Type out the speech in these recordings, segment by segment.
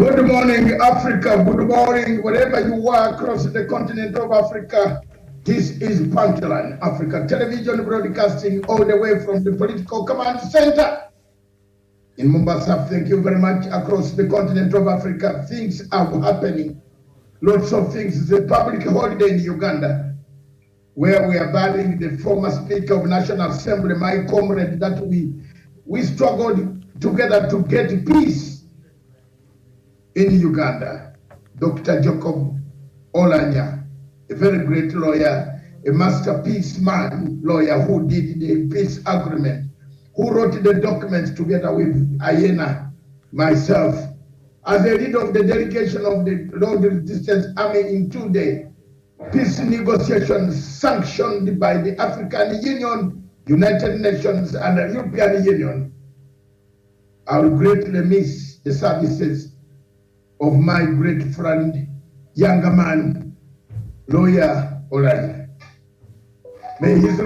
Good morning, Africa. Good morning, wherever you are across the continent of Africa. This is Punchline Africa Television broadcasting all the way from the Political Command Center in Mombasa. Thank you very much. Across the continent of Africa, things are happening. Lots of things. It's a public holiday in Uganda, where we are burying the former Speaker of National Assembly, my comrade, that we struggled together to get peace in Uganda, Dr. Jacob Olanya, a very great lawyer, a masterpiece man lawyer who did the peace agreement, who wrote the documents together with Ayena, myself, as a leader of the delegation of the Lord Resistance Army in 2-day peace negotiations sanctioned by the African Union, United Nations, and the European Union. I will greatly miss the services of my great friend, younger man, lawyer Olanya. May his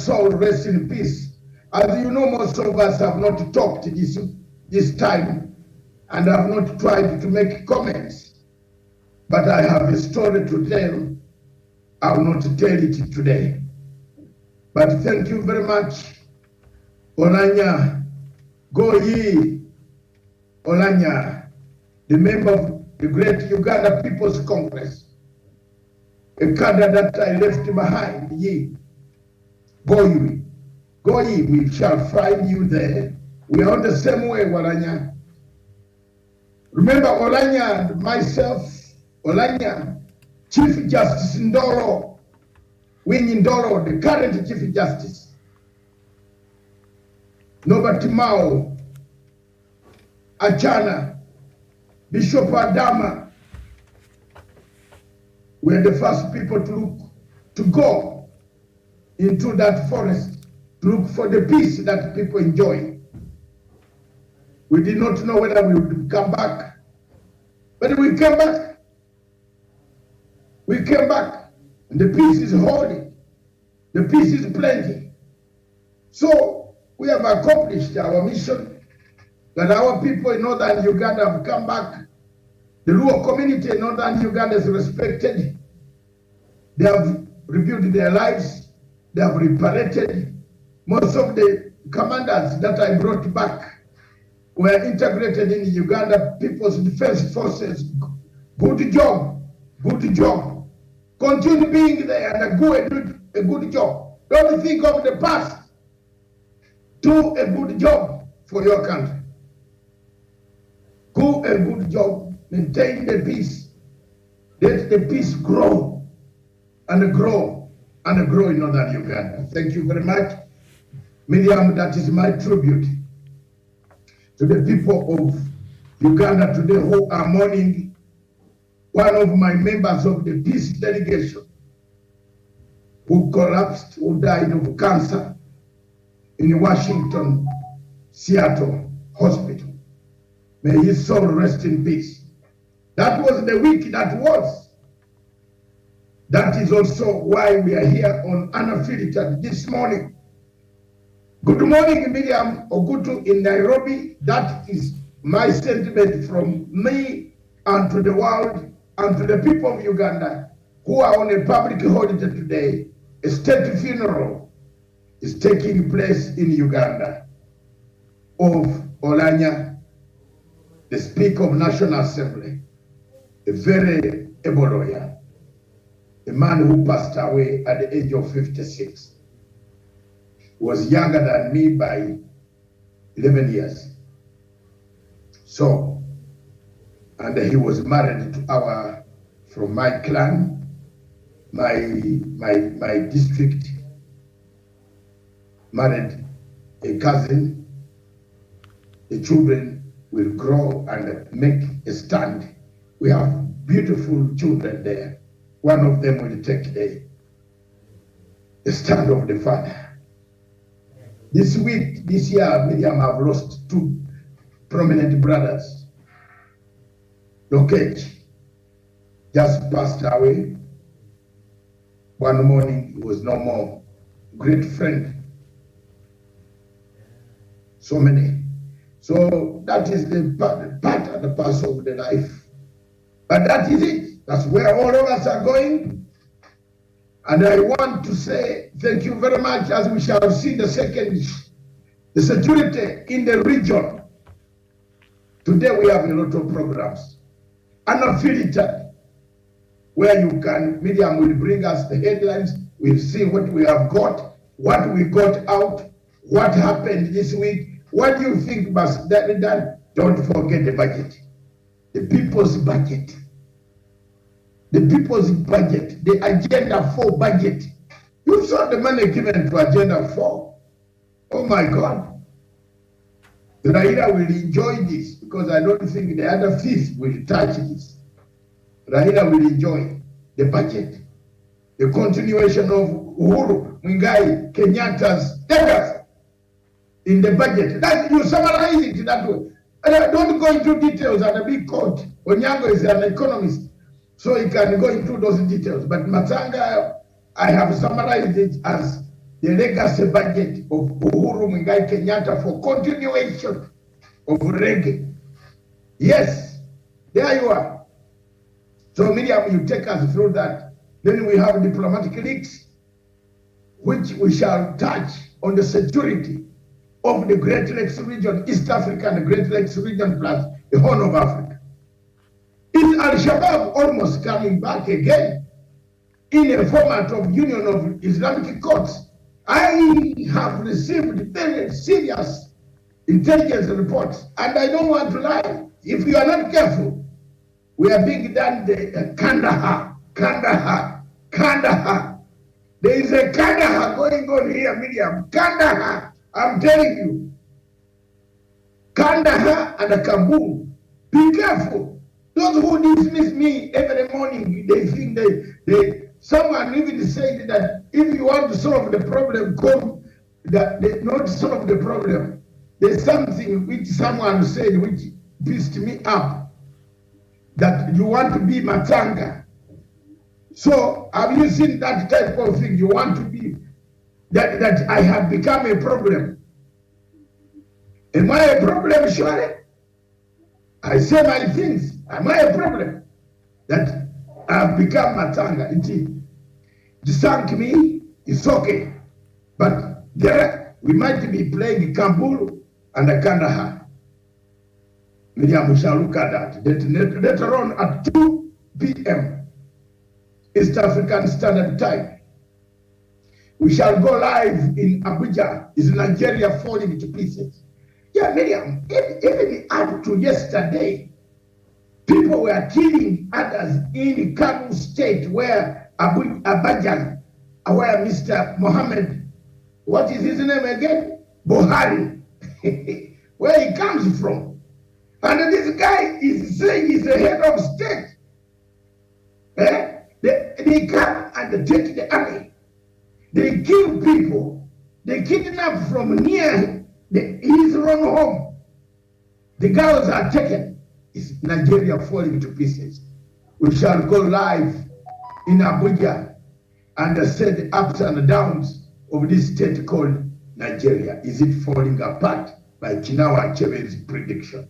soul rest in peace. As you know, most of us have not talked this time and have not tried to make comments. But I have a story to tell. I will not tell it today. But thank you very much, Olanya. Go ye, Olanya, the member of the great Uganda People's Congress, a cadre that I left behind, ye. Go ye, we shall find you there. We are on the same way, Olanya. Remember Olanya and myself, Olanya, Chief Justice Ndoro, Winnie Ndoro, the current Chief Justice, Nobert Mao, Achana, Bishop Adama, were the first people to go into that forest to look for the peace that people enjoy. We did not know whether we would come back, but we came back. We came back, and the peace is holy. The peace is plenty. So we have accomplished our mission, that our people in northern Uganda have come back. The Luo community in northern Uganda is respected. They have rebuilt their lives. They have reparated. Most of the commanders that I brought back were integrated in Uganda People's Defense Forces. Good job. Good job. Continue being there and do a good job. Don't think of the past. Do a good job for your country. Do a good job. Maintain the peace. Let the peace grow and grow and grow in northern Uganda. Thank you very much. Miriam, that is my tribute to the people of Uganda today who are mourning one of my members of the peace delegation who collapsed, who died of cancer in Washington, Seattle Hospital. May his soul rest in peace. That was the week that was. That is also why we are here on Unfiltered this morning. Good morning, Miriam Ogutu in Nairobi. That is my sentiment from me and to the world and to the people of Uganda who are on a public holiday today. A state funeral is taking place in Uganda of Olanya, the Speaker of National Assembly, a very able lawyer, a man who passed away at the age of 56. He was younger than me by 11 years. So, and he was married to from my clan, my district, married a cousin. The children will grow and make a stand. We have beautiful children there. One of them will take the stand of the father. This year, Miriam, have lost 2 prominent brothers. Lokech just passed away. One morning, he was no more. Great friend. So So that is the part and the parcel of the life. But that is it. That's where all of us are going. And I want to say thank you very much, as we shall see the security in the region. Today we have a lot of programs. Unfiltered, where you can, Miriam will bring us the headlines. We'll see what we have got, what we got out, what happened this week. What do you think must be done? Don't forget the budget. The people's budget. The people's budget. The Agenda 4 budget. You saw the money given to Agenda 4. Oh my God. Raila will enjoy this because I don't think the other fifth will touch this. Raila will enjoy the budget. The continuation of Uhuru Muigai Kenyatta's legacy in the budget. That you summarize it that way. And I don't go into details at a big court. Onyango is an economist, so he can go into those details. But Matanga, I have summarized it as the legacy budget of Uhuru Muigai Kenyatta for continuation of reggae. Yes, there you are. So Miriam, you take us through that. Then we have diplomatic leaks, which we shall touch on the security of the Great Lakes region, East Africa and the Great Lakes region plus the Horn of Africa. Is Al-Shabaab almost coming back again in a format of Union of Islamic Courts? I have received very serious intelligence reports, and I don't want to lie. If you are not careful, we are being done the Kandahar. There is a Kandahar going on here, Miriam. Kandahar. I'm telling you, Kandahar and Kabul, be careful. Those who dismiss me every morning, they think someone even said that if you want to solve the problem, not solve the problem. There's something which someone said which pissed me up, that you want to be Matanga. So have you seen that type of thing? You want to be that I have become a problem. Am I a problem, surely? I say my things. Am I a problem? That I have become Matanga. It sank me, it's okay. But there we might be playing Kabul and Kandahar. Miriam, we shall look at that. Later on at 2 p.m. East African Standard Time. We shall go live in Abuja. Is Nigeria falling to pieces? Yeah, Miriam, even up to yesterday, people were killing others in Kano State where Abajan, where Mr. Mohammed, what is his name again? Buhari, where he comes from. And this guy is saying he's the head of state. They come and they take the army. They kill people. They kidnap from near his own home. The girls are taken. It's Nigeria falling to pieces. We shall go live in Abuja and say the ups and downs of this state called Nigeria. Is it falling apart by Chinawa Achebe's prediction?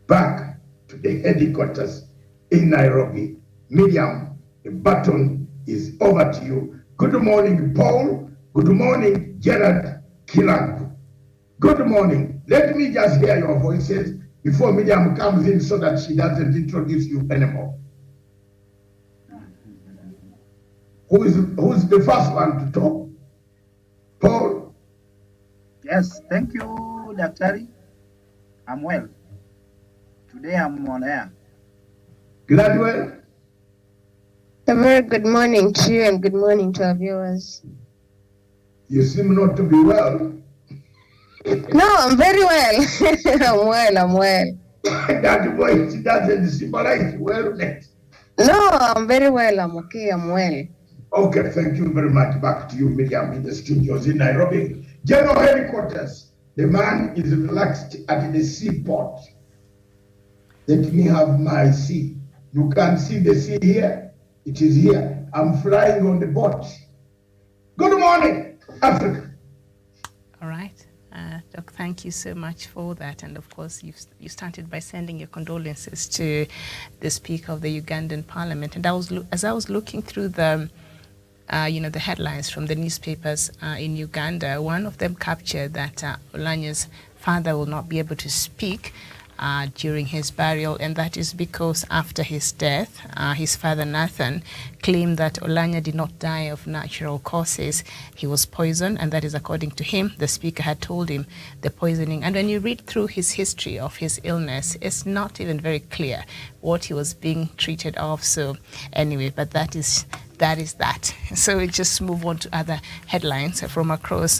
Back to the headquarters in Nairobi. Miriam, the baton is over to you. Good morning, Paul. Good morning, Gerard Kilangu. Good morning. Let me just hear your voices before Miriam comes in so that she doesn't introduce you anymore. Who's the first one to talk? Paul? Yes, thank you, Daktari. I'm well. Today I'm on air. Gladwell? A very good morning to you and good morning to our viewers. You seem not to be well. No, I'm very well. I'm well. That voice doesn't symbolize wellness. No, I'm very well. I'm okay. I'm well. Okay, thank you very much. Back to you, Miriam, in the studios in Nairobi. General headquarters. The man is relaxed at the seaport. Let me have my sea. You can see the sea here. It is here. I'm flying on the boat. Good morning, Africa. All right. Doc, thank you so much for that. And of course, you started by sending your condolences to the Speaker of the Ugandan Parliament. And as I was looking through the the headlines from the newspapers in Uganda, one of them captured that Olanya's father will not be able to speak during his burial, and that is because after his death, his father Nathan claimed that Olanya did not die of natural causes. He was poisoned, and that is according to him. The speaker had told him the poisoning. And when you read through his history of his illness, it's not even very clear what he was being treated of. So anyway, but that is that. So we just move on to other headlines from across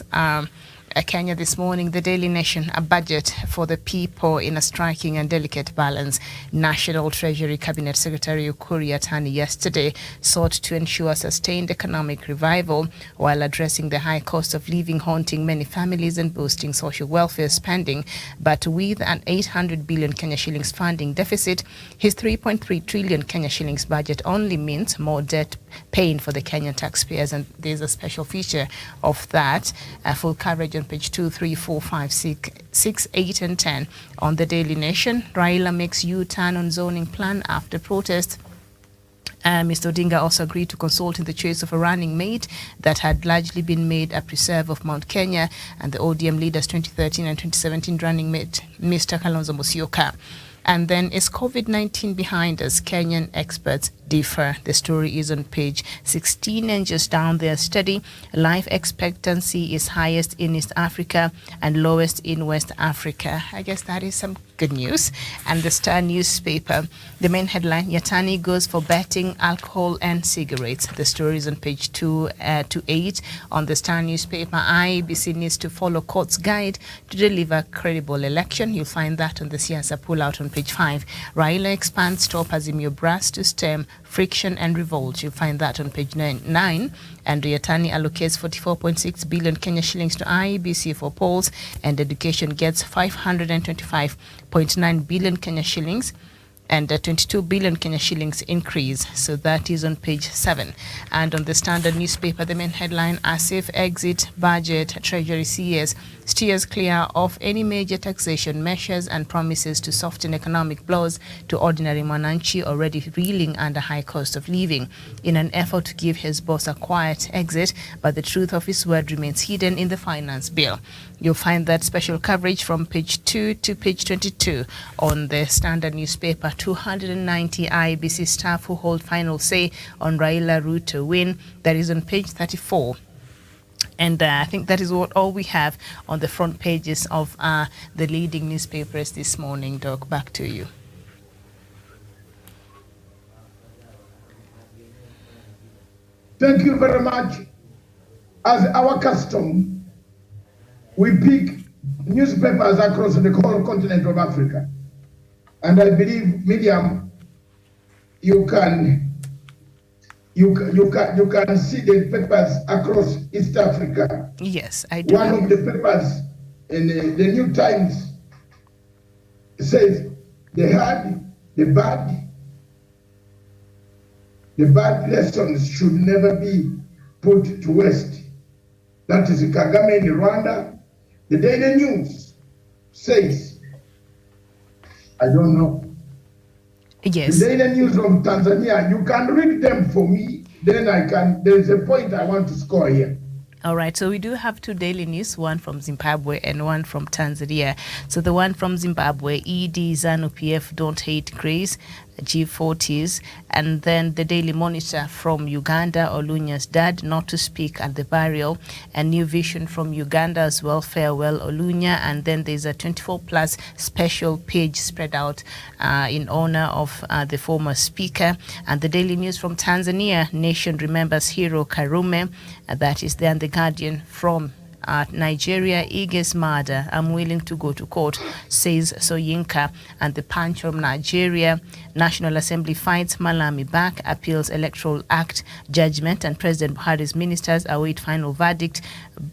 Kenya this morning. The Daily Nation, a budget for the people in a striking and delicate balance. National Treasury Cabinet Secretary Ukur Yatani yesterday sought to ensure sustained economic revival while addressing the high cost of living haunting many families and boosting social welfare spending. But with an 800 billion Kenya shillings funding deficit, his 3.3 trillion Kenya shillings budget only means more debt paying for the Kenyan taxpayers. And there's a special feature of that. Full coverage on page 2, 3, 4, 5, 6, 8, and 10 on the Daily Nation. Raila makes U-turn on zoning plan after protest. Mr. Odinga also agreed to consult in the choice of a running mate that had largely been made a preserve of Mount Kenya and the ODM leader's 2013 and 2017 running mate, Mr. Kalonzo Musyoka. And then, is COVID-19 behind us? Kenyan experts differ. The story is on page 16, and just down there, study life expectancy is highest in East Africa and lowest in West Africa. I guess that is some good news. And the Star newspaper, the main headline, Yatani goes for betting, alcohol and cigarettes. The story is on page 2 to 8 on the Star newspaper. IEBC needs to follow court's guide to deliver credible election. You'll find that on the Siasa pullout on page 5. Raila expands Stop Azimio brass to stem friction and revolt. You'll find that on page 9. And Yatani allocates 44.6 billion Kenya shillings to IEBC for polls, and education gets 525.9 billion Kenya shillings and 22 billion Kenya shillings increase. So that is on page 7. And on the Standard newspaper, the main headline, Asif exit budget, Treasury CS steers clear of any major taxation measures and promises to soften economic blows to ordinary Mwananchi already reeling under high cost of living in an effort to give his boss a quiet exit, but the truth of his word remains hidden in the finance bill. You'll find that special coverage from page 2 to page 22 on the Standard newspaper. 290 IEBC staff who hold final say on Raila route to win. That is on page 34. And I think that is all we have on the front pages of the leading newspapers this morning. Doc, back to you. Thank you very much. As our custom, we pick newspapers across the whole continent of Africa. And I believe, Miriam, you can see the papers across East Africa. Yes, I do. One of the papers in the New Times says the bad lessons should never be put to waste. That is Kagame in Rwanda. The Daily News says, I don't know. Yes. The Daily News from Tanzania, you can read them for me, then there's a point I want to score here. All right, so we do have two daily news, one from Zimbabwe and one from Tanzania. So the one from Zimbabwe, ED ZANU-PF don't hate Grace, G40s. And then the Daily Monitor from Uganda, Olunya's dad not to speak at the burial. A new vision from Uganda as well, farewell Olunya. And then there's a 24+ special page spread out in honor of the former speaker. And the Daily News from Tanzania, nation remembers hero Karume. That is then the Guardian from Nigeria, Ige's murder, I'm willing to go to court, says Soyinka. And the Punch from Nigeria, National Assembly fights Malami back, appeals Electoral Act judgment, and President Buhari's ministers await final verdict,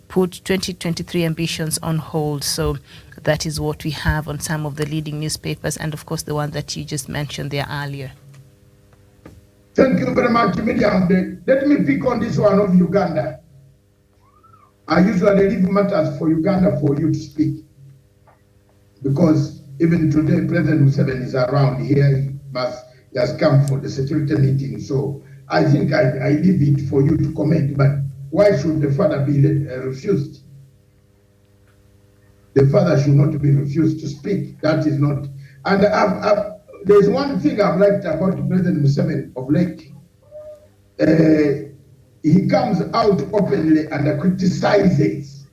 put 2023 ambitions on hold. So that is what we have on some of the leading newspapers, and of course the one that you just mentioned there earlier. Thank you very much, Miriam. Let me pick on this one of Uganda. I usually leave matters for Uganda for you to speak. Because even today, President Museveni is around here. He has come for the security meeting. So I think I leave it for you to comment. But why should the father be refused? The father should not be refused to speak. That is not. And there's one thing I've liked about President Museveni of late. He comes out openly and criticizes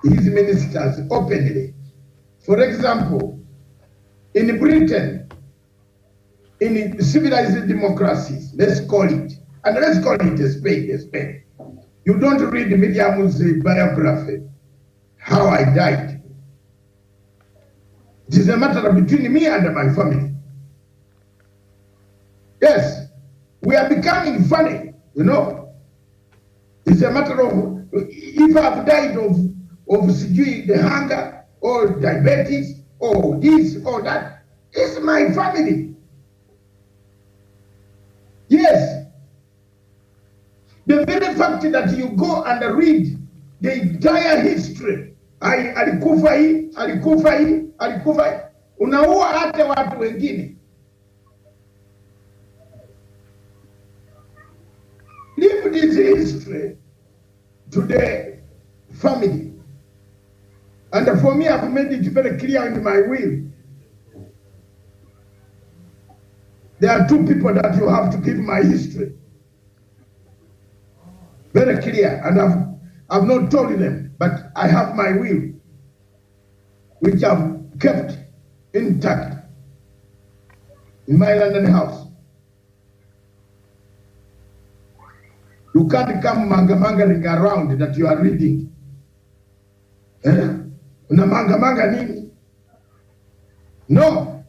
his ministers openly. For example, in Britain, in civilized democracies, let's call it, and let's call it a spade. You don't read Miriam's biography, How I Died. It is a matter between me and my family. Yes, we are becoming funny, you know. It's a matter of, if I've died of the hunger or diabetes or this or that, it's my family. Yes. The very fact that you go and read the entire history, alikufa hii, unaua hata watu wengine. Leave this history to the family. And for me, I've made it very clear in my will. There are two people that you have to give my history. Very clear. And I've not told them, but I have my will, which I've kept intact in my London house. You can't come manga-mangering around that you are reading. Una manga nini? No.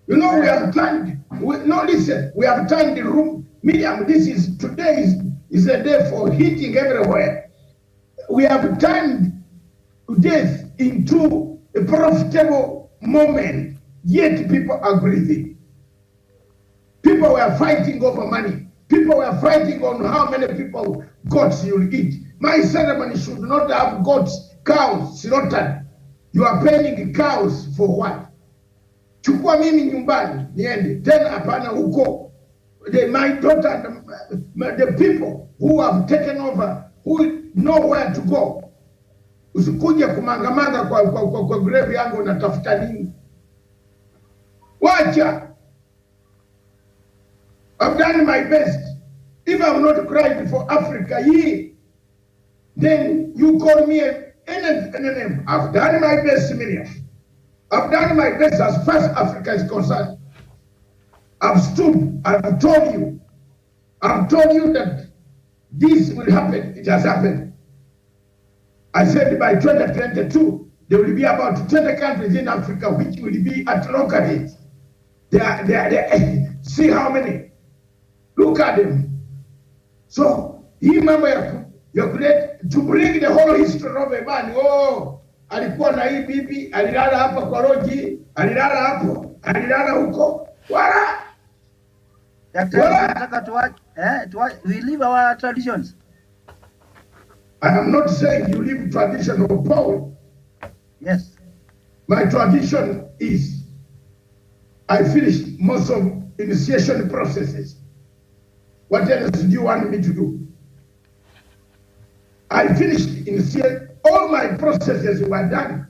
You know, we have turned, listen, we have turned the room. Miriam, today is a day for hitting everywhere. We have turned death into a profitable moment, yet people are breathing. People were fighting over money. People were fighting on how many people goats you'll eat. My ceremony should not have goats, cows slaughtered. You are paying cows for what? Chukua mimi nyumbani niende tena, hapana huko. My daughter and the people who have taken over, who know where to go. Usikuje kumangamanga kwa grave yangu unatafuta nini? Wacha. I've done my best. If I've not cried for Africa here, then you call me any name. I've done my best, Miriam. I've done my best as far as Africa is concerned. I've stood, I've told you that this will happen. It has happened. I said by 2022, there will be about 20 countries in Africa which will be at loggerheads. See how many? Look at them. So, hii mambo ya kuleta, to bring the whole history of a man, alikuwa na hii bibi, alilala hapa kwa roji, alilala hapo, alilala huko. Wala! We live our traditions. I am not saying you live tradition of Paul. Yes. My tradition is I finished most of initiation processes. What else do you want me to do? I finished all my processes were done.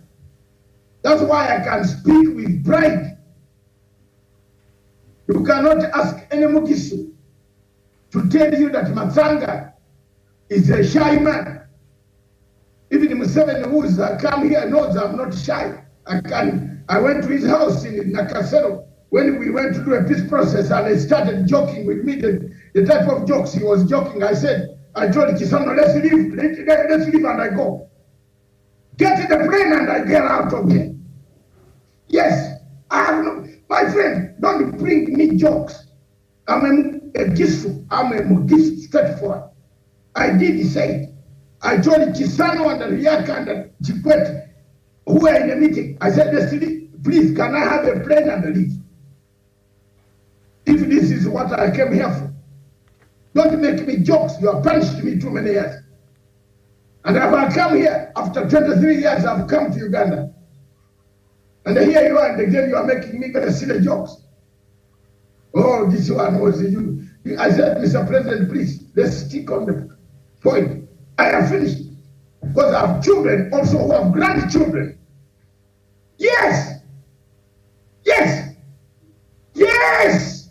That's why I can speak with pride. You cannot ask any Mugisu to tell you that Matsanga is a shy man. Even Museveni, who has come here, knows I'm not shy. I went to his house in Nakasero when we went to do a peace process, and he started joking with me, the type of jokes he was joking. I said, I told Kisano, let's leave and I go. Get in the plane and I get out of here. Yes, my friend, don't bring me jokes. I'm a Gisu, I'm a Mugisu, straightforward. I did say it. I told Chisano and Riaka and Chikwete, who were in the meeting, I said, please, can I have a plane and leave? If this is what I came here for. Don't make me jokes. You have punished me too many years. And I've come here, after 23 years, I've come to Uganda. And here you are, and again you are making me very silly jokes. Oh, this one was you. I said, Mr. President, please, let's stick on the point. I have finished. Because I have children also who have grandchildren. Yes! Yes! Yes!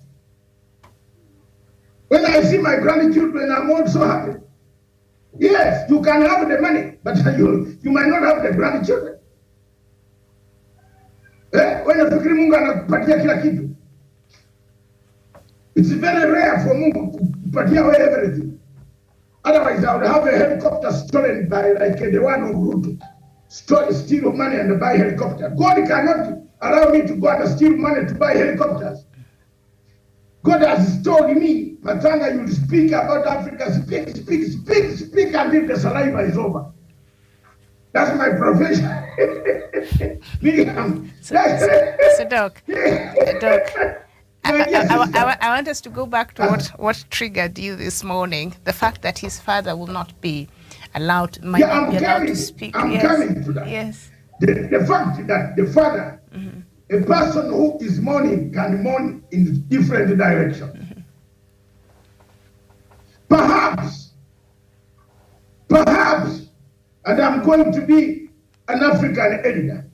When I see my grandchildren, I'm also happy. Yes, you can have the money, but you might not have the grandchildren. When nafikiri Mungu anakupatia kila kitu. It's very rare for Mungu kupatia wewe everything. Otherwise, I would have a helicopter stolen by like the one of Ruto. Steal money and buy helicopter. God cannot allow me to go and steal money to buy helicopters. God has told me, Matanga, you speak about Africa, speak until the saliva is over. That's my profession. So Doc, I want us to go back to what triggered you this morning. The fact that his father will not be allowed, might not be allowed to speak. I'm coming to that. Yes. The fact that the father, a person who is mourning, can mourn in different directions. Perhaps, and I'm going to be an African editor,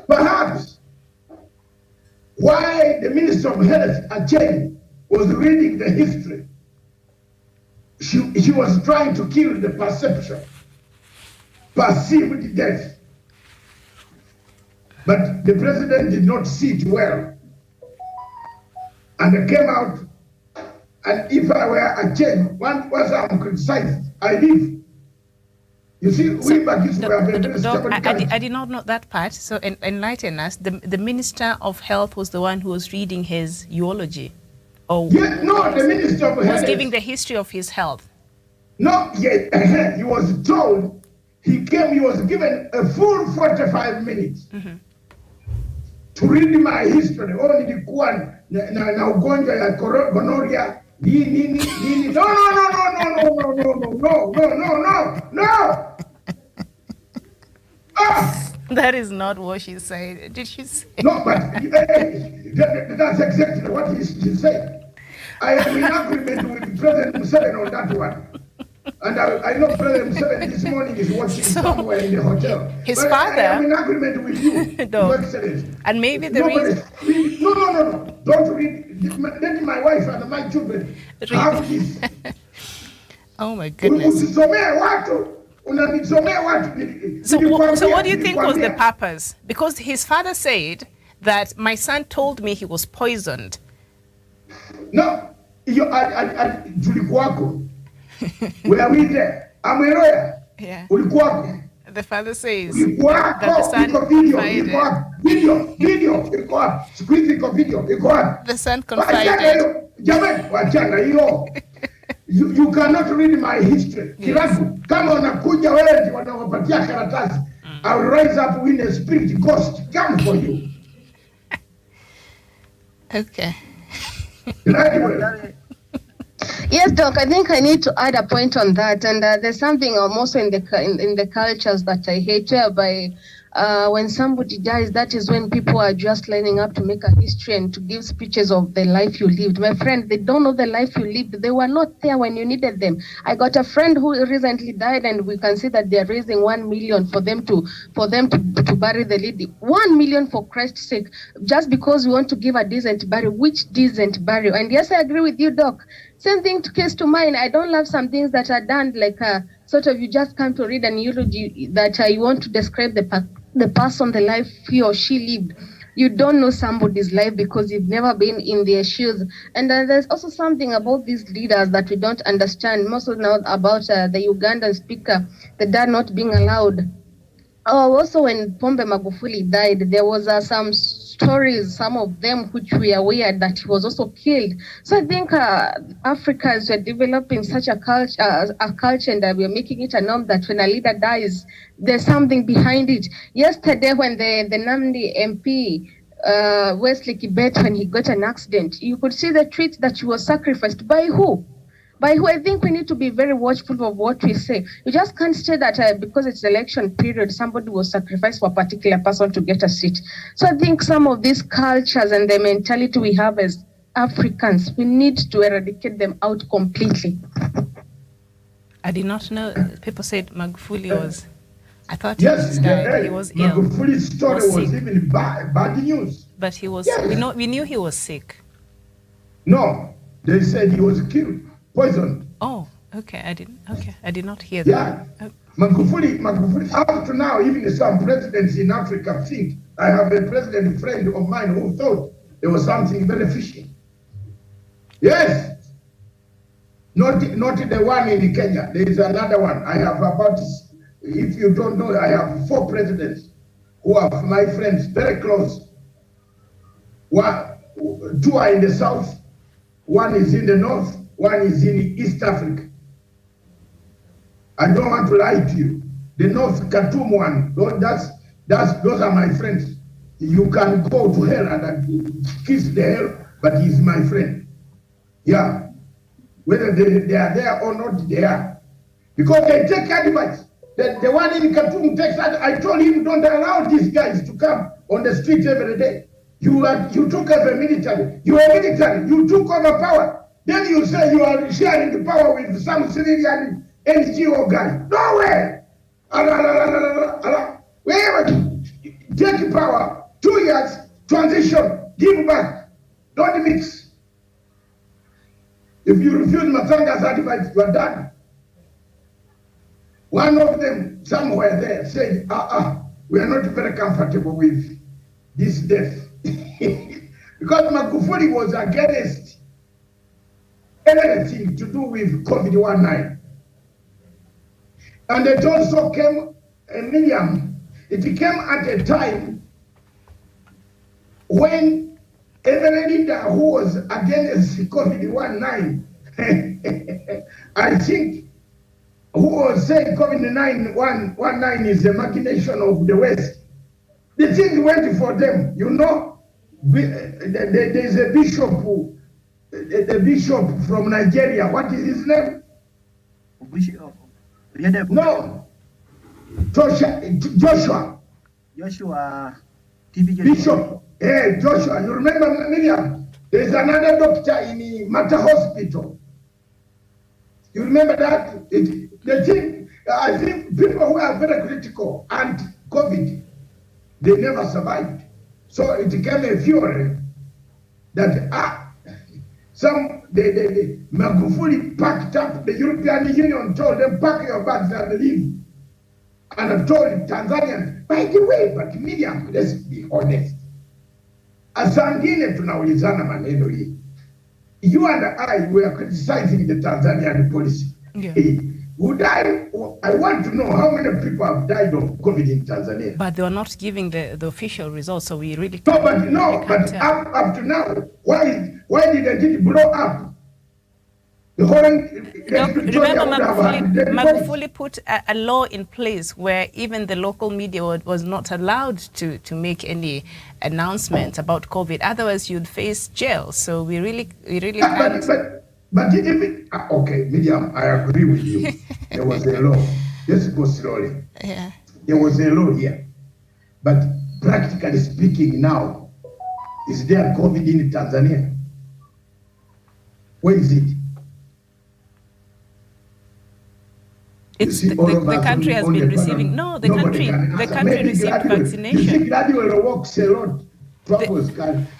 perhaps why the Minister of Health, Acheng, was reading the history, she was trying to kill the perceived death. But the president did not see it well. And it came out, and if I were Acheng, once I'm criticized, I leave. You see, we Bagis were very stubborn. I did not know that part, so enlighten us. The Minister of Health was the one who was reading his eulogy? Or yeah, no, the Minister of Health was giving the history of his health? No, yeah, he was told, he was given a full 45 minutes to read my history. Oh, nilikuwa na ugonjwa ya gonorrhea, nini. No. That is not what she said. Did she say? No, but that's exactly what she said. I am in agreement with President Museveni on that one. And I know President Museveni this morning is watching somewhere in the hotel. His but father. I am in agreement with you, Your Excellency. And maybe the reason. No. Don't read. Let my wife and my children have this. Oh my goodness. So what do you think was the purpose? Because his father said that my son told me he was poisoned. No, tulikuwako. Were we there? I'm a lawyer. Yeah. Ulikuwako. The father says that the son confided. Video. The son confided. You cannot read my history. Yes. Kama unakuja wewe ndio wanawapatia karatasi. I will rise up when a spirit ghost come for you. Okay. Yes, Doc, I think I need to add a point on that. And there's something also in the cultures that I hate, whereby when somebody dies, that is when people are just lining up to make a history and to give speeches of the life you lived. My friend, they don't know the life you lived. They were not there when you needed them. I got a friend who recently died, and we can see that they're raising 1 million for them to bury the lady. 1 million, for Christ's sake, just because we want to give a decent burial. Which decent burial? And yes, I agree with you, Doc. Same thing case to mind. I don't love some things that are done like sort of you just come to read an eulogy that you want to describe the person, the life he or she lived. You don't know somebody's life because you've never been in their shoes. And there's also something about these leaders that we don't understand. Most of now about the Ugandan speaker, the dad not being allowed. Oh, also when Pombe Magufuli died, there was some stories, some of them which we are aware that he was also killed. So I think Africans are developing such a culture, and we are making it a norm that when a leader dies, there's something behind it. Yesterday, when the Namdi MP, Wesley Kibet, when he got an accident, you could see the tweet that he was sacrificed by who? By who I think we need to be very watchful of what we say. You just can't say that because it's election period, somebody will sacrifice for a particular person to get a seat. So I think some of these cultures and the mentality we have as Africans, we need to eradicate them out completely. I did not know. People said Magufuli was. I thought Yes, he was ill. Magufuli's story was even bad news. But he was. Yes. We knew he was sick. No, they said he was killed, poisoned. Oh, okay. I did not hear Yeah. that. Magufuli, up to now, even some presidents in Africa think. I have a president friend of mine who thought there was something very fishy. Yes. Not the one in Kenya. There is another one. I have about, if you don't know, I have 4 presidents who are my friends, very close. 2 are in the south, 1 is in the north, 1 is in East Africa. I don't want to lie to you. The North Khartoum one, those are my friends. You can go to hell and kiss the hell, but he's my friend. Yeah. Whether they are there or not, they are. Because they take advice. The one in Khartoum takes advice. I told him, don't allow these guys to come on the streets every day. You took over military. You are military. You took over power. Then you say you are sharing the power with some civilian NGO guy. No way! Wherever take power, 2 years, transition, give back. Don't mix. If you refuse Matanga's advice, you are done. One of them, somewhere there, said, we are not very comfortable with this death. Because Magufuli was against anything to do with COVID-19. And it also came, Miriam, it came at a time when every leader who was against COVID-19, I think, who was saying COVID-19 is a machination of the West, the thing went for them, you know. There's a bishop, the bishop from Nigeria, what is his name? No, Joshua. Bishop, Joshua, you remember Miriam? There's another doctor in Mata Hospital. You remember that? The thing, I think people who are very critical and COVID, they never survived. So it became a fury that Magufuli packed up, the European Union told them, pack your bags and leave. And I've told Tanzanians, by the way, but Miriam, let's be honest. Asangine tunaulizana maneno hii. You and I were criticizing the Tanzanian policy. Yeah. I want to know how many people have died of COVID in Tanzania. But they were not giving the official results, so we really can't. But up to now, why didn't it blow up? The whole remember, Magufuli put a law in place where even the local media was not allowed to make any announcements about COVID. Otherwise, you'd face jail. So we really can't. But okay, Miriam, I agree with you. There was a law. Let's go slowly. Yeah. There was a law here. But practically speaking now, is there COVID in Tanzania? Where is it? The country has been receiving. No, the country received vaccination. You see, gradual walks a lot.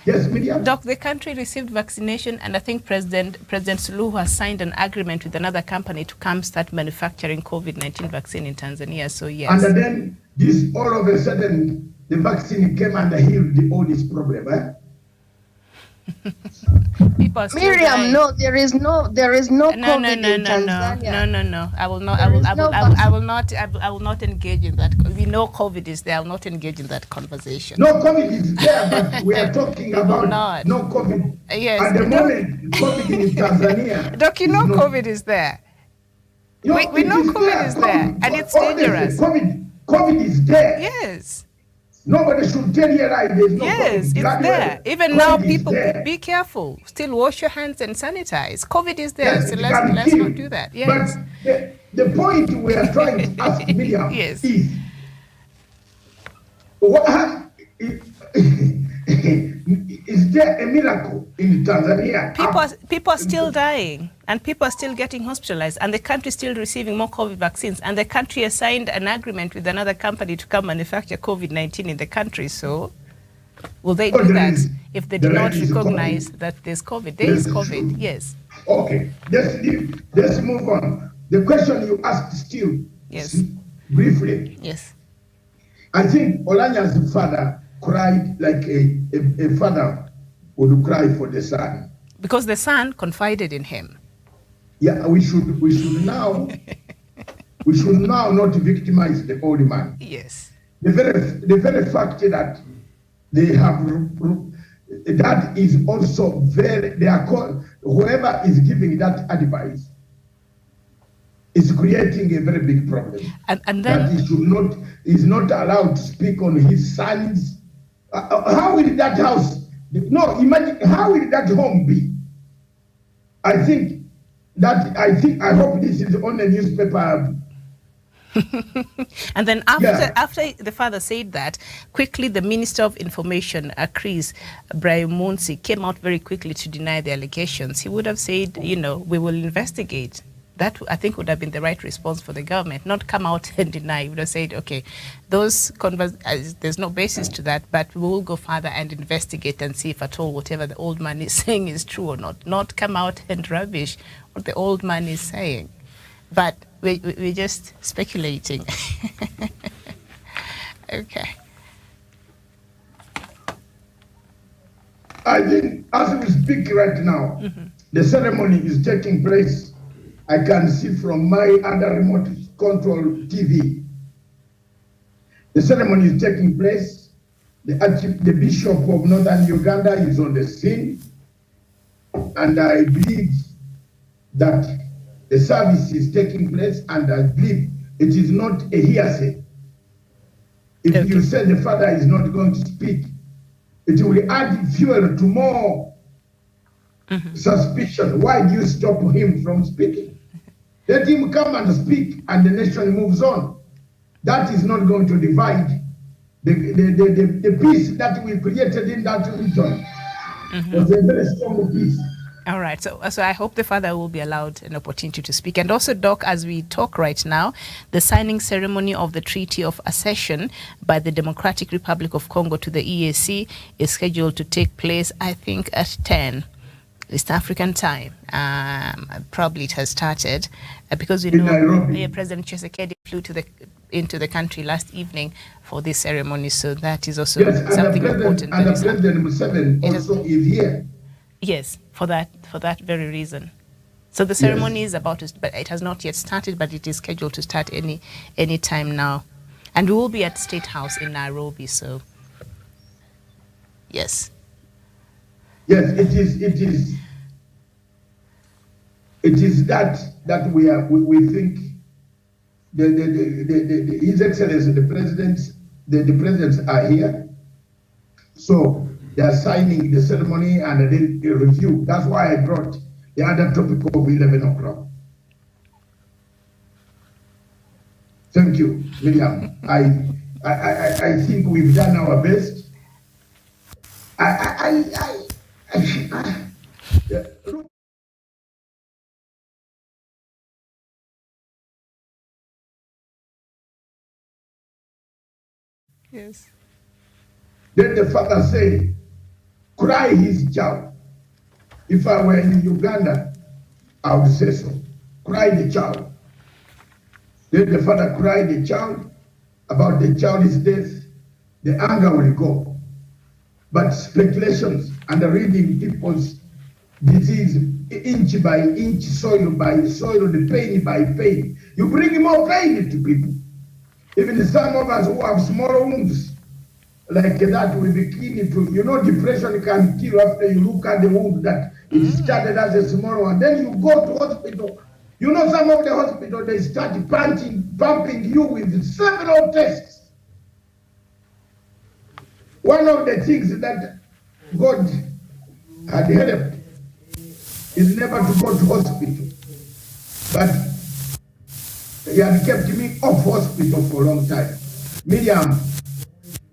Yes, Miriam. Doc, the country received vaccination, and I think President Suluhu has signed an agreement with another company to come start manufacturing COVID-19 vaccine in Tanzania. So yes. And then this all of a sudden the vaccine came and healed all this problem. Eh? People are still Miriam, dying. no, there is no COVID in Tanzania. No. I will not engage in that. We know COVID is there. I will not engage in that conversation. No COVID is there, but we are talking about no COVID. Yes. At the moment, COVID in Tanzania. Doc, you know COVID is there. We know COVID is there, and it's dangerous. COVID is there. Yes. Nobody should tell you right. There's no Yes, COVID. it's there. Even COVID now, is people there. be careful. Still wash your hands and sanitize. COVID is there, Yes, so it let's can not kill. do that. Yes. But the point we are trying to ask Miriam Yes. is, what is there a miracle in Tanzania? People are still dying, and people are still getting hospitalized, and the country is still receiving more COVID vaccines, and the country has signed an agreement with another company to come manufacture COVID-19 in the country. So will they do that if they do not recognize that there's COVID? There is COVID, yes. Okay, let's move on. The question you asked still, yes, briefly. Yes. I think Olanya's father cried like a father would cry for the son. Because the son confided in him. Yeah, we should now not victimize the old man. Yes. The very fact that they have that is also whoever is giving that advice is creating a very big problem. And then that is not allowed to speak on his sons. How will that house? No, imagine how will that home be? I hope this is on the newspaper. And then after the father said that, quickly the Minister of Information, Chris Brahimmonsi, came out very quickly to deny the allegations. He would have said, we will investigate. That, I think, would have been the right response for the government, not come out and deny. He would have said, okay, there's no basis to that, but we will go further and investigate and see if at all whatever the old man is saying is true or not. Not come out and rubbish what the old man is saying. But we're just speculating. Okay. I think as we speak right now, the ceremony is taking place. I can see from my other remote control TV. The ceremony is taking place. The Bishop of Northern Uganda is on the scene. And I believe that the service is taking place, and I believe it is not a hearsay. If you say the father is not going to speak, it will add fuel to more suspicion. Why do you stop him from speaking? Let him come and speak, and the nation moves on. That is not going to divide the peace that we created in that region. Was a very strong peace. All right. So I hope the father will be allowed an opportunity to speak. And also, Doc, as we talk right now, the signing ceremony of the Treaty of Accession by the Democratic Republic of Congo to the EAC is scheduled to take place, I think, at 10 East African time. Probably it has started because we know President Tshisekedi flew into the country last evening for this ceremony. So that is also something important. And the President Museveni also is here. Yes, for that very reason. So the ceremony is about to, but it has not yet started, but it is scheduled to start any time now. And we will be at State House in Nairobi, so yes. Yes, it is that we think His Excellency the presidents are here. So they are signing the ceremony and then a review. That's why I brought the other topic of 11 o'clock. Thank you, Miriam. I think we've done our best. Yes. Then the father said, cry his child. If I were in Uganda, I would say so. Cry the child. Then the father cried the child about the child's death. The anger will go. But speculations and reading people's disease inch by inch, soil by soil, the pain by pain, you bring more pain to people. Even some of us who have small wounds like that will be keen to, depression can kill after you look at the wound that it started as a small one. Then you go to hospital. Some of the hospital, they start pumping you with several tests. One of the things that God had helped is never to go to hospital. But he had kept me off hospital for a long time. Miriam,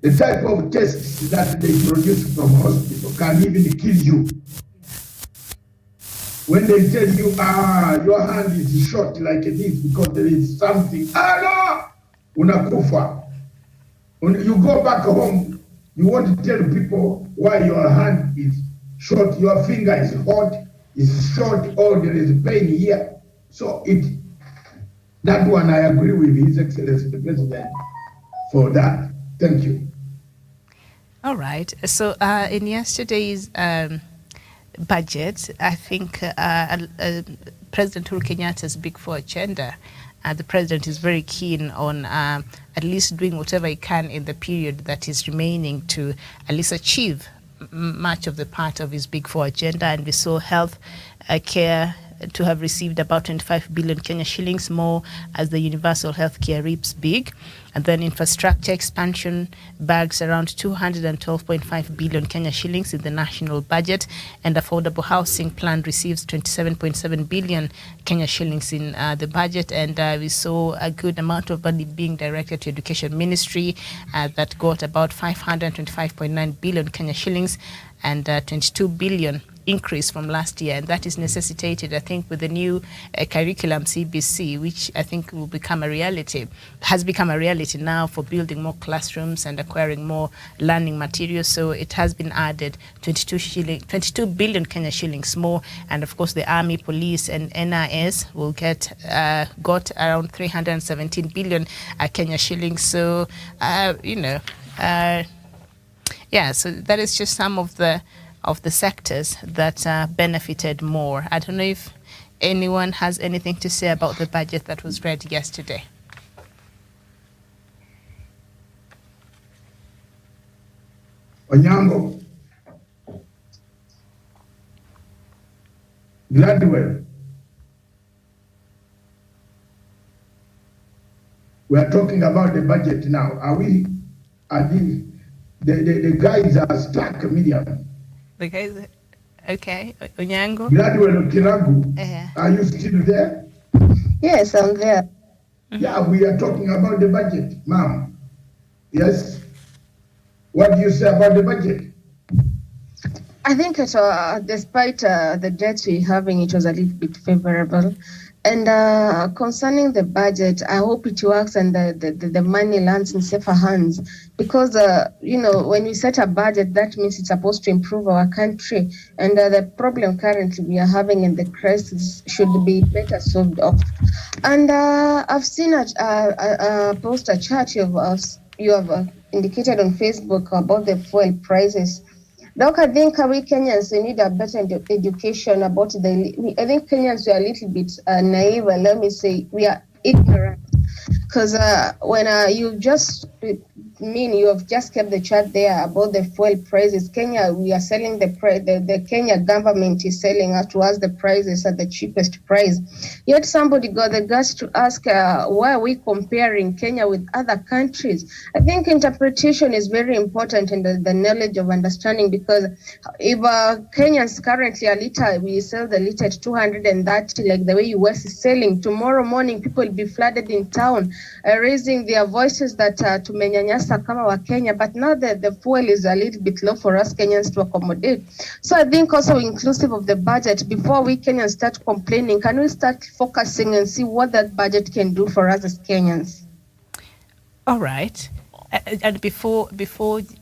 the type of tests that they produce from hospital can even kill you. When they tell you, your hand is short like this because there is something, no, unakufa. When you go back home, you want to tell people why your hand is short, your finger is hot, is short, or there is pain here. So that one I agree with His Excellency the President for that. Thank you. All right. So in yesterday's budget, I think President Uhuru Kenyatta's Big Four agenda, the president is very keen on at least doing whatever he can in the period that is remaining to at least achieve much of the part of his Big Four agenda. And we saw health care to have received about 25 billion Kenya shillings more as the universal health care reaps big. And then infrastructure expansion bags around 212.5 billion Kenya shillings in the national budget. And affordable housing plan receives 27.7 billion Kenya shillings in the budget. And we saw a good amount of money being directed to education ministry that got about 525.9 billion Kenya shillings and 22 billion increase from last year, and that is necessitated, I think, with the new curriculum CBC, which I think will become a reality, has become a reality now for building more classrooms and acquiring more learning materials. So it has been added 22 billion Kenya shillings more, and of course the Army, Police, and NIS will got around 317 billion Kenya shillings. So yeah, so that is just some of the sectors that benefited more. I don't know if anyone has anything to say about the budget that was read yesterday. Onyango, Gladwell, we are talking about the budget now. The guys are stuck, Miriam. The guys, okay, Onyango. Gladwell Kiragu, are you still there? Yes, I'm there. Yeah, we are talking about the budget, ma'am. Yes. What do you say about the budget? I think despite the debts we're having, it was a little bit favorable. And concerning the budget, I hope it works and the money lands in safer hands. Because, when we set a budget, that means it's supposed to improve our country. And the problem currently we are having in the crisis should be better solved off. And I've seen a chart you have indicated on Facebook about the fuel prices. Doc, I think we Kenyans need a better education about I think Kenyans are a little bit naive, and let me say we are ignorant. Because when you have just kept the chart there about the fuel prices. Kenya, we are selling the Kenya government is selling to us the prices at the cheapest price. Yet somebody got the guts to ask, why are we comparing Kenya with other countries? I think interpretation is very important in the knowledge of understanding, because if Kenyans currently we sell the liter at 230, like the way US is selling, tomorrow morning people will be flooded in town, raising their voices that tumenyanyasa kama wa Kenya, but now the fuel is a little bit low for us Kenyans to accommodate. So I think also inclusive of the budget, before we Kenyans start complaining, can we start focusing and see what that budget can do for us as Kenyans? All right. And before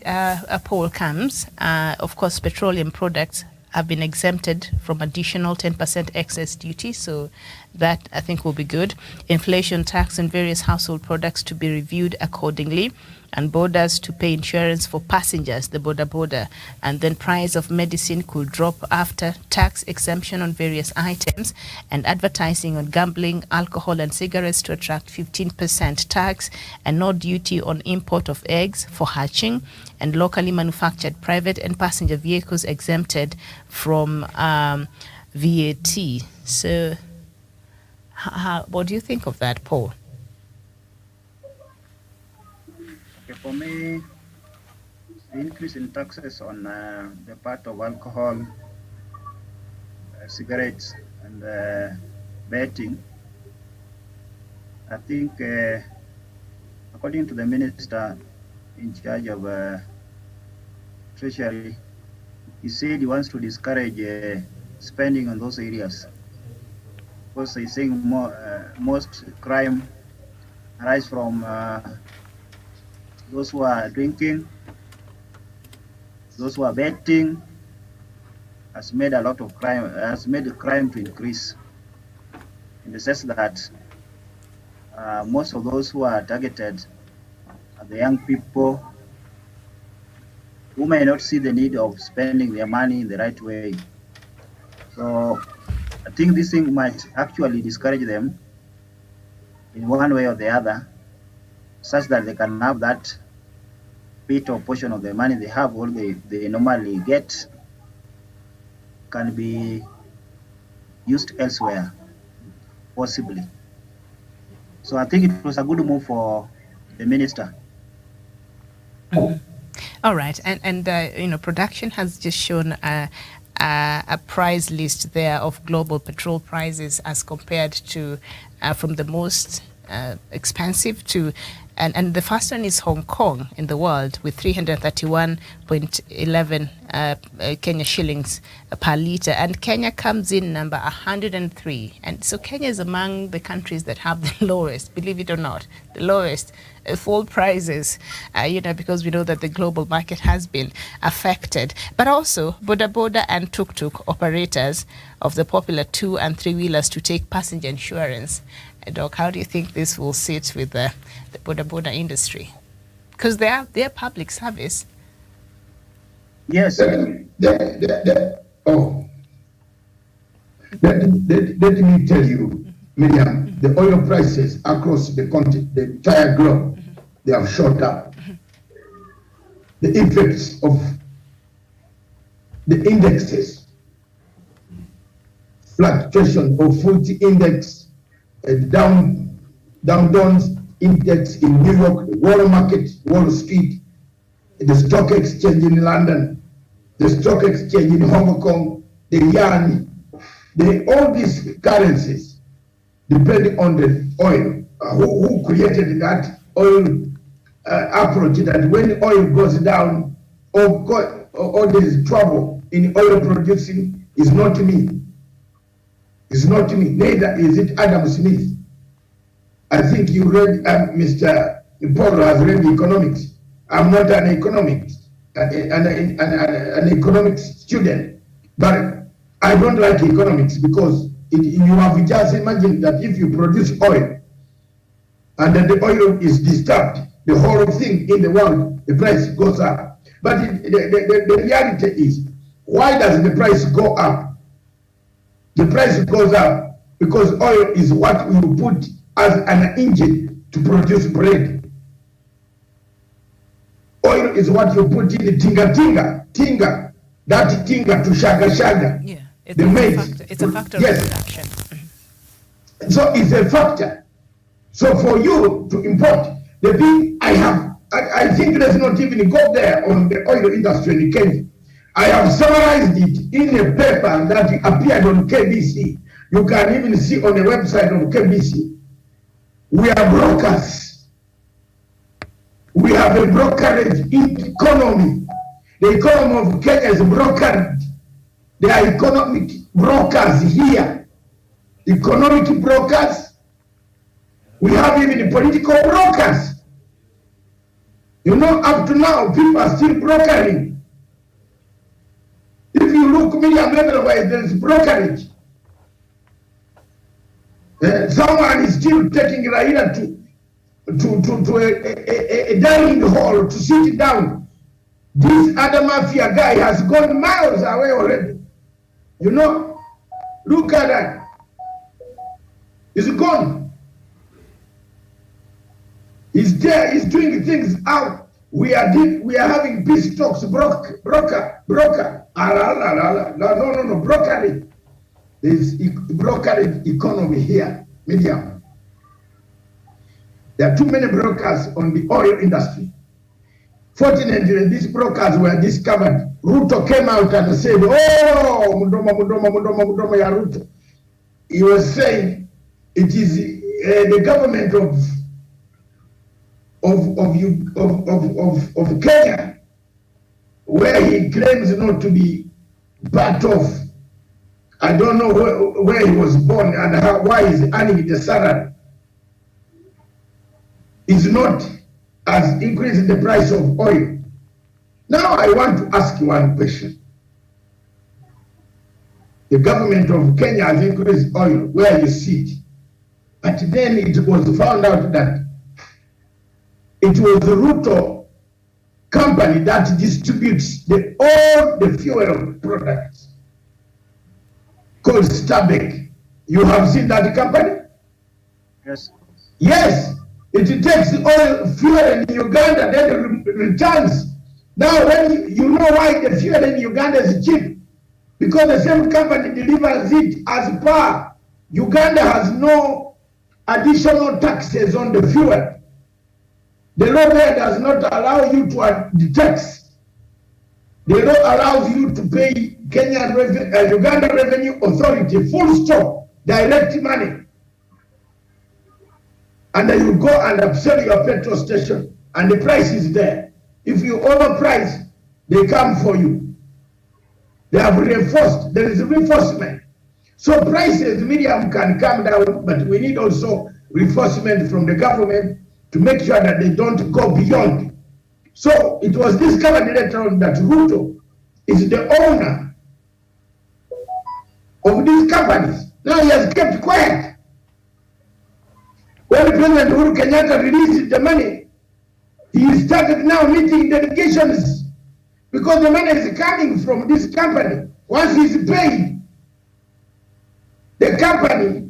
a poll comes, of course, petroleum products have been exempted from additional 10% excess duty, so that I think will be good. Inflation tax on various household products to be reviewed accordingly, and borders to pay insurance for passengers, the border. And then price of medicine could drop after tax exemption on various items, and advertising on gambling, alcohol and cigarettes to attract 15% tax, and no duty on import of eggs for hatching, and locally manufactured private and passenger vehicles exempted from VAT. So what do you think of that, Paul? Okay, for me, the increase in taxes on the part of alcohol, cigarettes, and betting, I think, according to the minister in charge of Treasury, he said he wants to discourage spending on those areas, because he's saying most crime arise from those who are drinking, those who are betting, has made a lot of crime, has made the crime to increase, in the sense that most of those who are targeted are the young people who may not see the need of spending their money in the right way. So I think this thing might actually discourage them in one way or the other, such that they can have that bit or portion of the money they have, or they normally get, can be used elsewhere, possibly. So I think it was a good move for the minister. All right, and you know, production has just shown a price list there of global petrol prices as compared to from the most expensive to, and the first one is Hong Kong in the world with 331.11 Kenya shillings per litre, and Kenya comes in number 103, and so Kenya is among the countries that have the lowest, believe it or not, the lowest fuel prices, you know, because we know that the global market has been affected. But also boda boda and tuk-tuk operators of the popular 2- and 3-wheelers to take passenger insurance. Doc, how do you think this will sit with the boda boda industry? Because they are public service. Yes. Let me tell you, Miriam, the oil prices across the continent, the entire globe, they have shot up. The effects of the indexes, fluctuation of food index, Dow Jones index in New York, the Wall Market, Wall Street, the stock exchange in London, the stock exchange in Hong Kong, the yuan, all these currencies, depending on the oil, who created that oil approach, that when oil goes down, all this trouble in oil producing is not me. It's not me, neither is it Adam Smith. I think you read, Mr. Paul has read economics. I'm not an economist, an economics student, but I don't like economics because you have just imagined that if you produce oil and then the oil is disturbed, the whole thing in the world, the price goes up. But the reality is, why does the price go up? The price goes up because oil is what we put as an engine to produce bread. Oil is what you put in the tinga, that tinga to shaga. Yeah, it's a factor of production. So it's a factor. So for you to import, the thing I think let's not even go there on the oil industry in Kenya. I have summarized it in a paper that appeared on KBC. You can even see on the website of KBC. We are brokers. We have a brokerage economy. The economy of Kenya is brokered. There are economic brokers here. Economic brokers. We have even political brokers. You know, up to now, people are still brokering. If you look Miriam everywhere, there is brokerage. Someone is still taking Raila to a dining hall to sit down. This other mafia guy has gone miles away already. You know, look at that. He's gone. He's there. He's doing things out. We are having peace talks. Broker. No. Brokerage. There's brokerage economy here, Miriam. There are too many brokers on the oil industry. Fortunately, these brokers were discovered. Ruto came out and said, oh, Mudoma ya Ruto. He was saying it is the government of Kenya, where he claims not to be part of. I don't know where he was born and why he's earning the salary. Is not as increasing the price of oil. Now I want to ask you one question. The government of Kenya has increased oil where you see it. But then it was found out that it was the Ruto company that distributes all the fuel products called Stabek. You have seen that company? Yes. Yes. It takes oil, fuel in Uganda, then it returns. Now, when you know why the fuel in Uganda is cheap, because the same company delivers it as per. Uganda has no additional taxes on the fuel. The law there does not allow you to add the tax. The law allows you to pay Uganda Revenue Authority full stop, direct money. And then you go and upsell your petrol station, and the price is there. If you overprice, they come for you. They have reinforced. There is reinforcement. So prices, medium, can come down, but we need also reinforcement from the government to make sure that they don't go beyond. So it was discovered later on that Ruto is the owner of these companies. Now he has kept quiet. When President Uhuru Kenyatta released the money, he started now meeting delegations because the money is coming from this company. Once he's paid, the company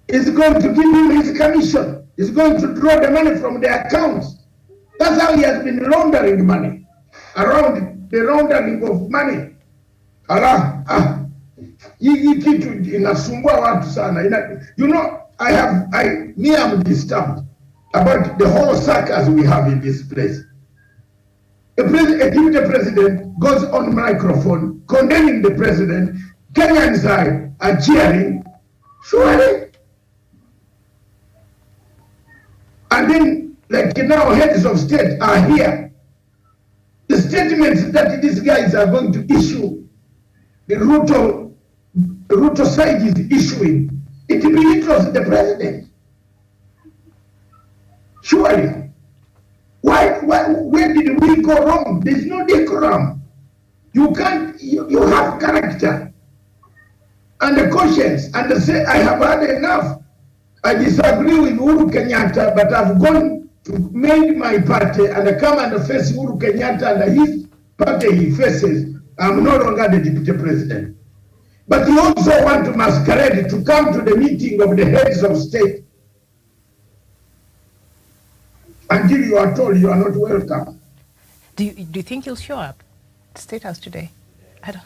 is going to give him his commission. He's going to draw the money from the accounts. That's how he has been laundering money, around the laundering of money. Hii kitu inasumbua watu sana. You know, I'm disturbed about the whole circus we have in this place. A deputy president goes on microphone condemning the president. Kenyans are cheering. Surely. And then, like now, heads of state are here. The statements that these guys are going to issue, the Ruto side is issuing, it belittles the president. Surely. Where did we go wrong? There's no decorum. You can't, you have character and the conscience and say, I have had enough. I disagree with Uhuru Kenyatta, but I've gone to make my party and I come and face Uhuru Kenyatta and his party he faces. I'm no longer the deputy president. But you also want to masquerade to come to the meeting of the heads of state until you are told you are not welcome. Do you think he'll show up at the State House today? I don't.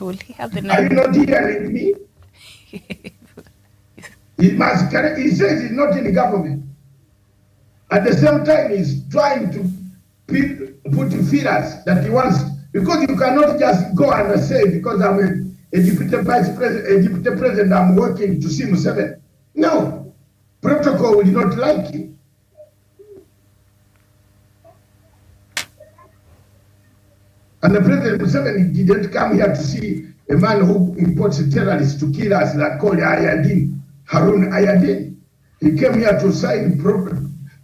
Will he have the Are you not hearing me? He says he's not in the government. At the same time, he's trying to put feelers that he wants, because you cannot just go and say, because I'm a deputy president, I'm working to see Museveni. No, protocol will not like you. And the President Museveni didn't come here to see a man who imports terrorists to kill us that called Harun Ayadin. He came here to sign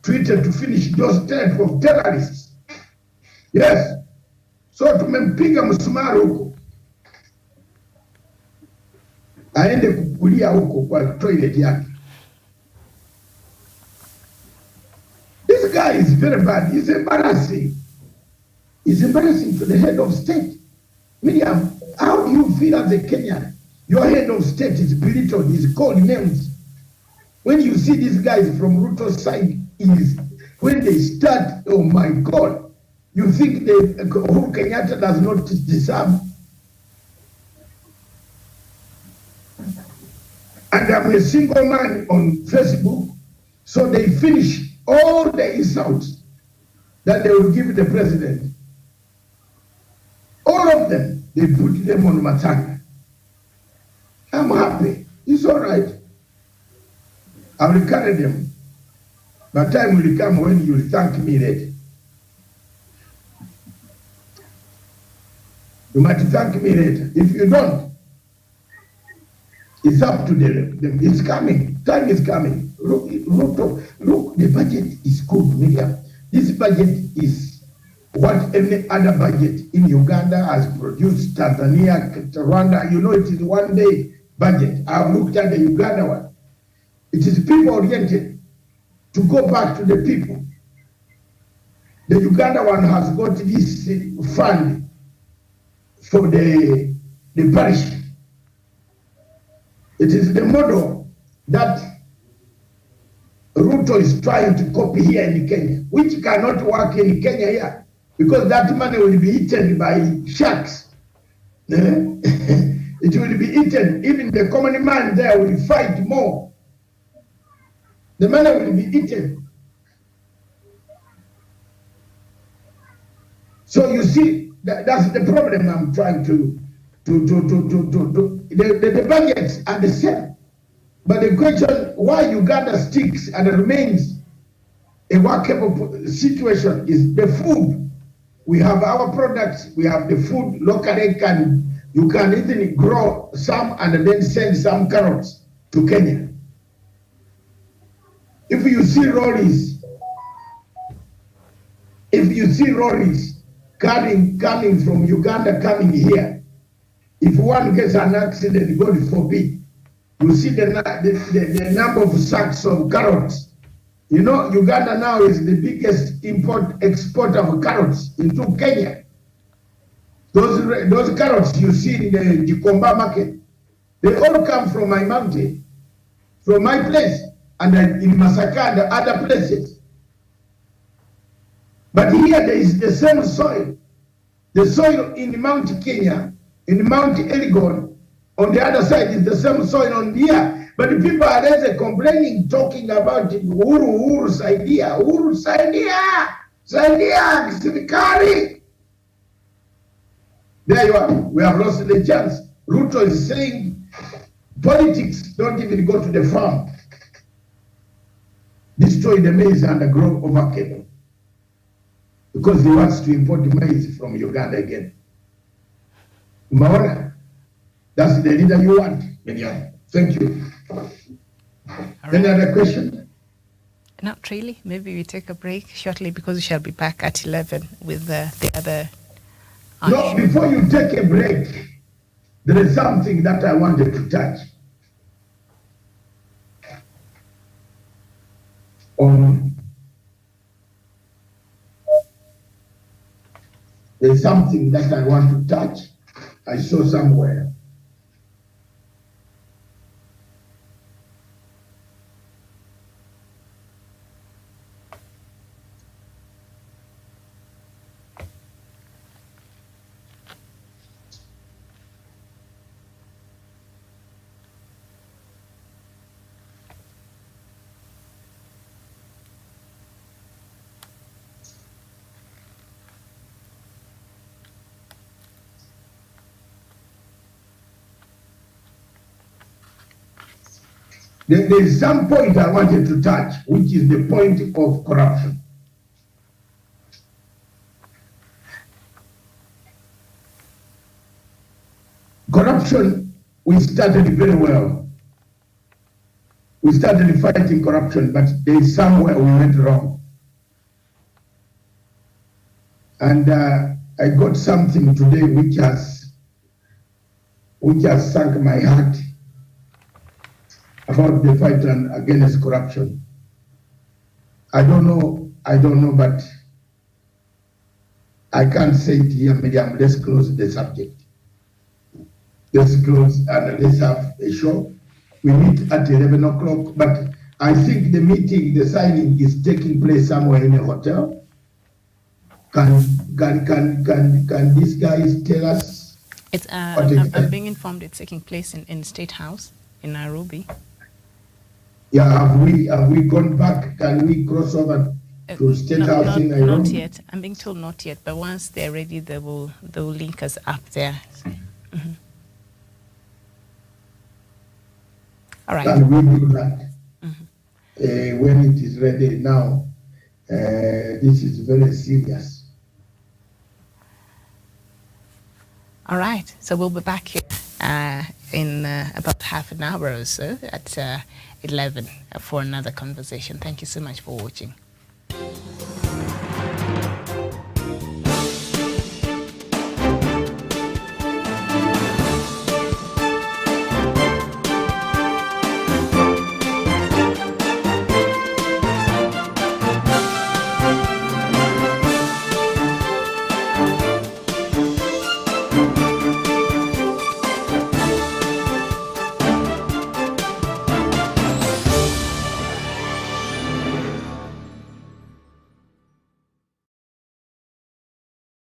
Twitter to finish those type of terrorists. Yes. So tumempiga msumari huko. Aende kukulia huko kwa toilet yake. This guy is very bad. He's embarrassing. It's embarrassing to the head of state. Miriam, how do you feel as a Kenyan? Your head of state is belittled, is called names. When you see these guys from Ruto's side, when they start, oh my God, you think Uhuru Kenyatta does not deserve. And I'm a single man on Facebook, so they finish all the insults. that they will give the president. All of them, they put them on Matanga. I'm happy. It's all right. I will carry them. But time will come when you will thank me later. You might thank me later. If you don't, it's up to them. It's coming. Time is coming. Look, the budget is good, Miriam. This budget is what any other budget in Uganda has produced, Tanzania, Rwanda. You know, it is one day budget. I've looked at the Uganda one. It is people-oriented, to go back to the people. The Uganda one has got this fund for the parish. It is the model that Ruto is trying to copy here in Kenya, which cannot work in Kenya here, because that money will be eaten by sharks. It will be eaten. Even the common man there will fight more. The money will be eaten. So you see, that's the problem I'm trying to the budgets are the same. But the question why Uganda sticks and remains a workable situation is the food. We have our products, we have the food locally, you can even grow some and then send some carrots to Kenya. If you see lorries coming from Uganda coming here, if one gets an accident, God forbid, you see the number of sacks of carrots. You know, Uganda now is the biggest exporter of carrots into Kenya. Those carrots you see in the Gikomba market, they all come from my mountain, from my place, and in Masaka and other places. But here there is the same soil. The soil in Mount Kenya, in Mount Elgon, on the other side is the same soil on here. But the people are there complaining, talking about Uhuru Saidia, Sirikari. There you are. We have lost the chance. Ruto is saying politics don't even go to the farm. Destroy the maize and grow over cattle. Because he wants to import the maize from Uganda again. Umaona? That's the leader you want. Thank you. Right. Any other question? Not really. Maybe we take a break shortly because we shall be back at 11 with the other. No, before you take a break, there is something that I wanted to touch on. There's something that I want to touch. I saw somewhere. There is some point I wanted to touch, which is the point of corruption. Corruption, we started very well. We started fighting corruption, but there is somewhere we went wrong. And I got something today which has sunk my heart about the fight against corruption. I don't know, but I can't say it here, Miriam. Let's close the subject. Let's close and let's have a show. We meet at 11 o'clock, but I think the meeting, the signing is taking place somewhere in a hotel. Can these guys tell us? It's I'm being informed it's taking place in State House in Nairobi. Yeah, have we gone back? Can we cross over to State House in Nairobi? Not yet. I'm being told not yet, but once they're ready, they'll link us up there. Mm-hmm. All right. And we do that. When it is ready now, this is very serious. All right. So we'll be back here in about half an hour or so at 11 for another conversation. Thank you so much for watching.